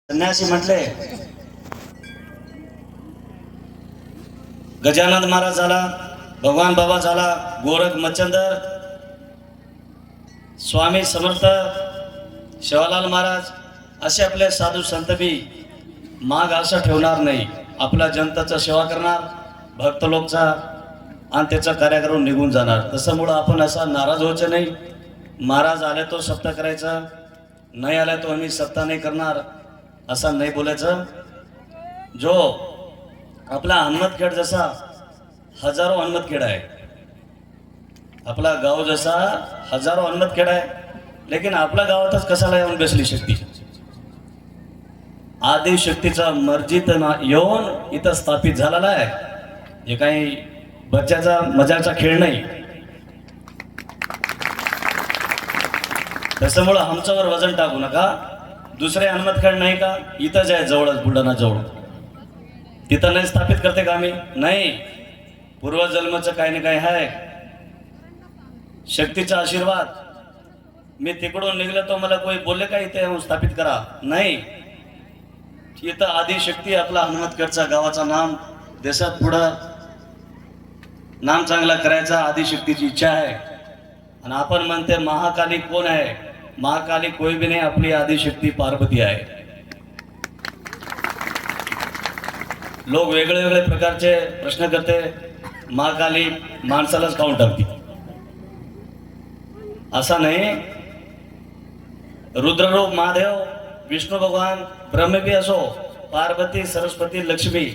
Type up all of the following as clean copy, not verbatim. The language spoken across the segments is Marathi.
संन्यासी म्हटले, गजानन महाराज झाला, भगवान बाबा झाला, गोरख मच्छंदर, स्वामी समर्थ, शिवालाल महाराज असे आपले साधू संत बी माग असं ठेवणार नाही. आपला जनताचा सेवा करणार, भक्त लोकचा आणि त्याचा कार्य करून निघून जाणार. तसंमुळं आपण असा नाराज व्हायचं नाही. महाराज आले तो सत्ता करायचा, नाही आला तो आम्ही सत्ता नाही करणार असं नाही बोलायचं. जो आपला हनुमतखेड जसा हजारो हनुमतखेड आहे, आपला गाव जसा हजारो हनुमतखेड आहे, लेकिन आपल्या गावातच कशाला येऊन बसली शक्ती? आदि शक्तीचा मर्जीत येऊन इथं स्थापित झालेला आहे. हे काही बच्चाचा मजाचा खेळ नाही. त्याच्यामुळं आमच्यावर वजन टाकू नका. दुसरे हनुमतखेड नाही का? इथंच आहे जवळच, बुलढाणा जवळ. तिथं नाही स्थापित करते का आम्ही? नाही. पूर्वजन्माचं काही ना काही आहे, शक्तीचा आशीर्वाद. मी तिकडून निघलो तो मला कोणी बोलले का इथे येऊन स्थापित करा? नाही. इथं आदिशक्ती आपला हनुमतखेडचा गावाचा नाम देशात पुढं नाम चांगला करायचा आदिशक्तीची इच्छा आहे. आणि आपण म्हणते महाकाली कोण आहे? महाकाली कोई भी नाही, आपली आदिशक्ती पार्वती आहे. लोक वेगळे वेगळे प्रकारचे प्रश्न करते, महाकाली माणसालाच खाऊन टाकते. असा नाही. रुद्ररूप महादेव, विष्णू भगवान, ब्रह्म भी असो, पार्वती, सरस्वती, लक्ष्मी,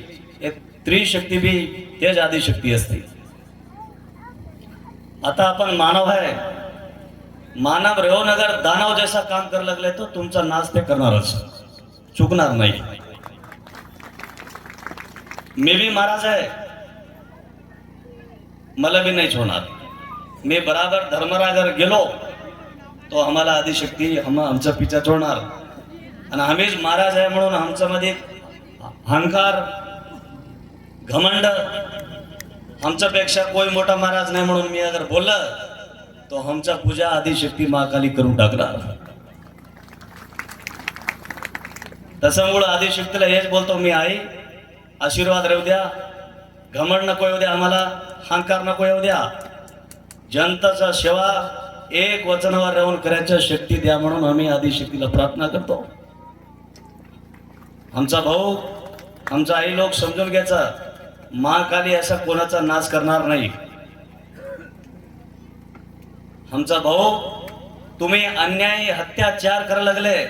एक त्रिशक्ती भी तेज आदिशक्ती असते. आता आपण मानव आहे. मानव रेवन अगर दानव जैसा काम कर लगले तो तुमचा नाश ते करणारच, चुकणार नाही. मी भी महाराज आहे, मला भी नाही छोडणार. मी बराबर धर्मरागर गेलो तो आम्हाला आदिशक्ती आमचा पिछा छोडणार. आणि आम्हीच महाराज आहे म्हणून आमच्यामध्ये अहंकार, घमंड, आमच्यापेक्षा कोई मोठा महाराज नाही म्हणून मी अगर बोललं तो आमचा पूजा आदिशक्ती महाकाली करून टाकणार. तसंमुळं आदिशक्तीला हेच बोलतो मी, आई आशीर्वाद राहू द्या, घमंड नको येऊ द्या, आम्हाला अहंकार नको येऊ द्या. जनताचा सेवा एक वचनावर राहून करायच्या शक्ती द्या म्हणून आम्ही आदिशक्तीला प्रार्थना करतो. आमचा भाऊ, आमचा आई लोक समजून घ्यायचा, महाकाली असा कोणाचा नाश करणार नाही. आमचा भाऊ, तुम्ही अन्यायी अत्याचार करायला लागले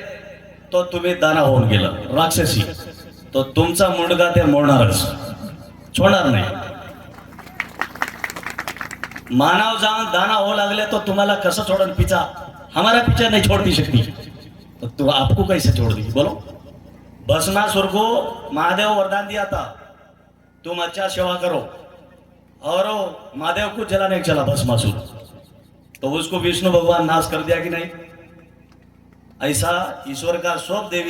तो तुम्ही दाना होऊन गेला राक्षसी, तो तुमचा मुंडगा ते मोडणारच, छोडणार नाही. मानव जान दाना हो लागले तो तुम्हाला कसं छोड़न? पीछा हमारा पीछा नहीं छोड़ती शक्ति, तो तू आपको कैसे छोड़ दी? बोलो. भस्मासुर को महादेव वरदान दिया था, तुम अच्छा सेवा करो, और महादेव को जलाने नहीं चला भस्मासुर, तो उसको विष्णु भगवान नाश कर दिया कि नहीं? ऐसा ईश्वर का स्वरूप देवी